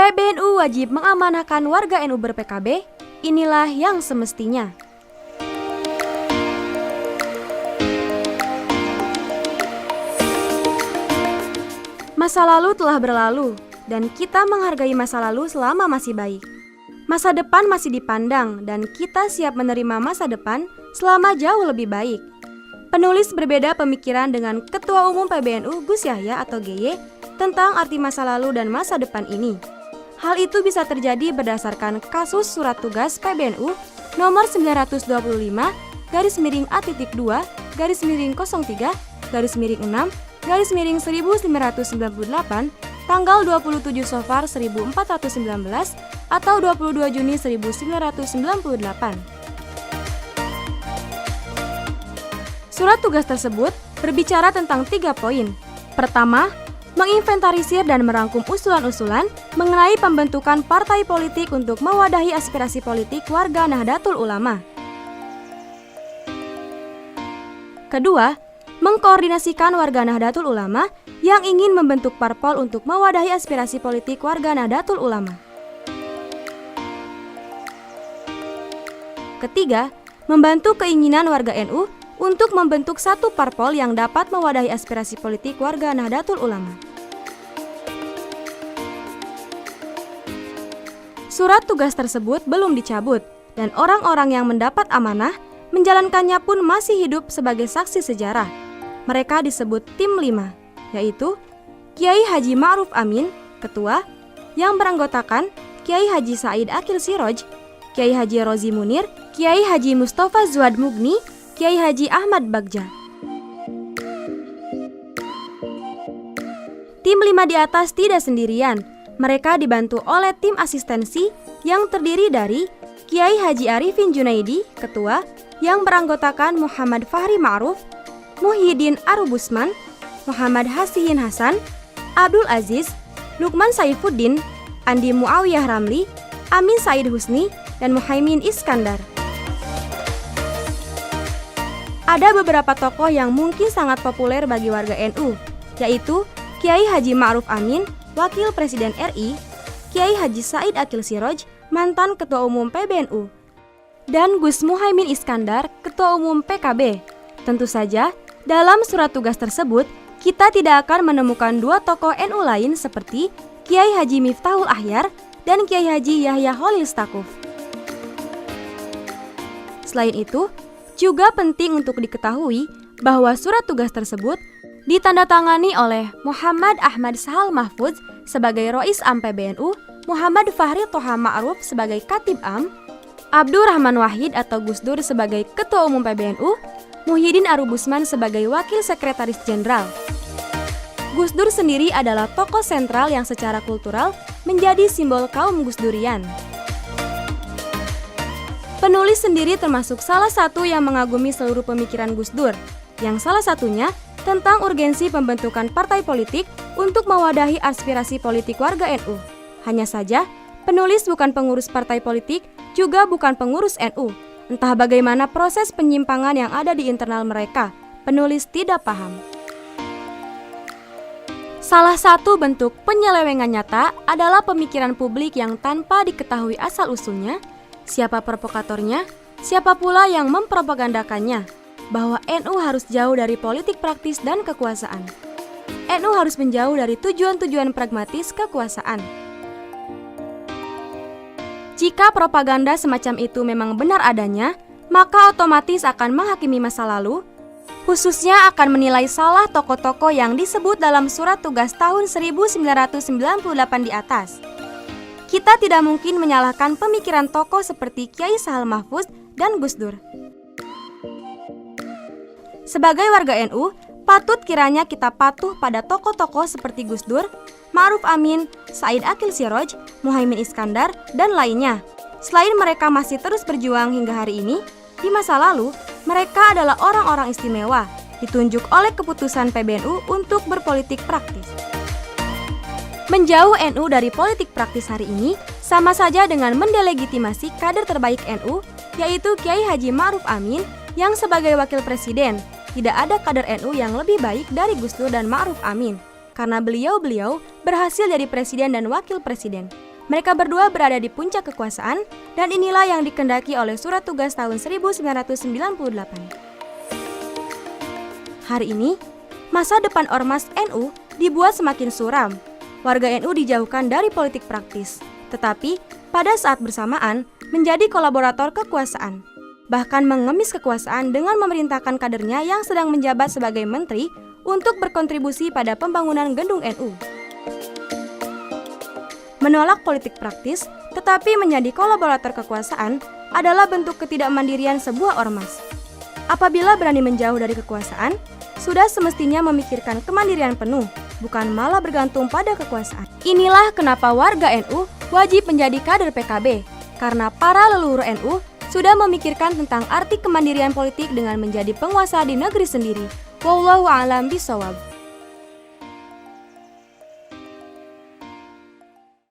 PBNU wajib mengamanahkan warga NU ber-PKB, inilah yang semestinya. Masa lalu telah berlalu, dan kita menghargai masa lalu selama masih baik. Masa depan masih dipandang, dan kita siap menerima masa depan selama jauh lebih baik. Penulis berbeda pemikiran dengan Ketua Umum PBNU Gus Yahya atau GY tentang arti masa lalu dan masa depan ini. Hal itu bisa terjadi berdasarkan kasus surat tugas PBNU nomor 922-02-03-03-6-1998 tanggal 27 Safar 1419 atau 22 Juni 1998. Surat tugas tersebut berbicara tentang 3 poin. Pertama, menginventarisir dan merangkum usulan-usulan mengenai pembentukan partai politik untuk mewadahi aspirasi politik warga Nahdlatul Ulama. Kedua, mengkoordinasikan warga Nahdlatul Ulama yang ingin membentuk parpol untuk mewadahi aspirasi politik warga Nahdlatul Ulama. Ketiga, membantu keinginan warga NU untuk membentuk satu parpol yang dapat mewadahi aspirasi politik warga Nahdlatul Ulama. Surat tugas tersebut belum dicabut, dan orang-orang yang mendapat amanah menjalankannya pun masih hidup sebagai saksi sejarah. Mereka disebut Tim 5, yaitu Kiai Haji Ma'ruf Amin, Ketua, yang beranggotakan Kiai Haji Said Akil Siroj, Kiai Haji Rozi Munir, Kiai Haji Mustafa Zuhad Mugni, Kiai Haji Ahmad Bagja. Tim 5 di atas tidak sendirian. Mereka dibantu oleh tim asistensi yang terdiri dari Kiai Haji Arifin Junaidi, Ketua, yang beranggotakan Muhammad Fahri Ma'ruf, Muhyiddin Arubusman, Muhammad Hasihin Hasan, Abdul Aziz, Lukman Saifuddin, Andi Muawiyah Ramli, Amin Said Husni, dan Muhaimin Iskandar. Ada beberapa tokoh yang mungkin sangat populer bagi warga NU, yaitu Kiai Haji Ma'ruf Amin, Wakil Presiden RI, Kiai Haji Said Akil Siroj, mantan Ketua Umum PBNU, dan Gus Muhaimin Iskandar, Ketua Umum PKB. Tentu saja, dalam surat tugas tersebut, kita tidak akan menemukan dua tokoh NU lain seperti Kiai Haji Miftahul Ahyar dan Kiai Haji Yahya Khalil Stakuf. Selain itu, juga penting untuk diketahui bahwa surat tugas tersebut ditandatangani oleh Muhammad Ahmad Sahal Mahfudz sebagai Rois Am PBNU, Muhammad Fahri Toha Ma'ruf sebagai Katib Am, Abdurrahman Wahid atau Gus Dur sebagai Ketua Umum PBNU, Muhyiddin Arubusman sebagai Wakil Sekretaris Jenderal. Gus Dur sendiri adalah tokoh sentral yang secara kultural menjadi simbol kaum Gusdurian. Penulis sendiri termasuk salah satu yang mengagumi seluruh pemikiran Gus Dur, yang salah satunya tentang urgensi pembentukan partai politik untuk mewadahi aspirasi politik warga NU. Hanya saja, penulis bukan pengurus partai politik, juga bukan pengurus NU. Entah bagaimana proses penyimpangan yang ada di internal mereka, penulis tidak paham. Salah satu bentuk penyelewengan nyata adalah pemikiran publik yang tanpa diketahui asal-usulnya, siapa provokatornya, siapa pula yang mempropagandakannya, bahwa NU harus jauh dari politik praktis dan kekuasaan. NU harus menjauh dari tujuan-tujuan pragmatis kekuasaan. Jika propaganda semacam itu memang benar adanya, maka otomatis akan menghakimi masa lalu, khususnya akan menilai salah tokoh-tokoh yang disebut dalam surat tugas tahun 1998 di atas. Kita tidak mungkin menyalahkan pemikiran tokoh seperti Kiai Sahal Mahfudz dan Gus Dur. Sebagai warga NU, patut kiranya kita patuh pada tokoh-tokoh seperti Gus Dur, Ma'ruf Amin, Said Akil Siroj, Muhaimin Iskandar, dan lainnya. Selain mereka masih terus berjuang hingga hari ini, di masa lalu, mereka adalah orang-orang istimewa, ditunjuk oleh keputusan PBNU untuk berpolitik praktis. Menjauh NU dari politik praktis hari ini sama saja dengan mendelegitimasi kader terbaik NU, yaitu Kiai Haji Ma'ruf Amin yang sebagai wakil presiden. Tidak ada kader NU yang lebih baik dari Gus Dur dan Ma'ruf Amin, karena beliau-beliau berhasil jadi presiden dan wakil presiden. Mereka berdua berada di puncak kekuasaan, dan inilah yang dikehendaki oleh Surat Tugas tahun 1998. Hari ini, masa depan Ormas NU dibuat semakin suram. Warga NU dijauhkan dari politik praktis, tetapi pada saat bersamaan menjadi kolaborator kekuasaan. Bahkan mengemis kekuasaan dengan memerintahkan kadernya yang sedang menjabat sebagai menteri untuk berkontribusi pada pembangunan gedung NU. Menolak politik praktis, tetapi menjadi kolaborator kekuasaan adalah bentuk ketidakmandirian sebuah ormas. Apabila berani menjauh dari kekuasaan, sudah semestinya memikirkan kemandirian penuh, bukan malah bergantung pada kekuasaan. Inilah kenapa warga NU wajib menjadi kader PKB, karena para leluhur NU sudah memikirkan tentang arti kemandirian politik dengan menjadi penguasa di negeri sendiri. Wallahu a'lam bishawab.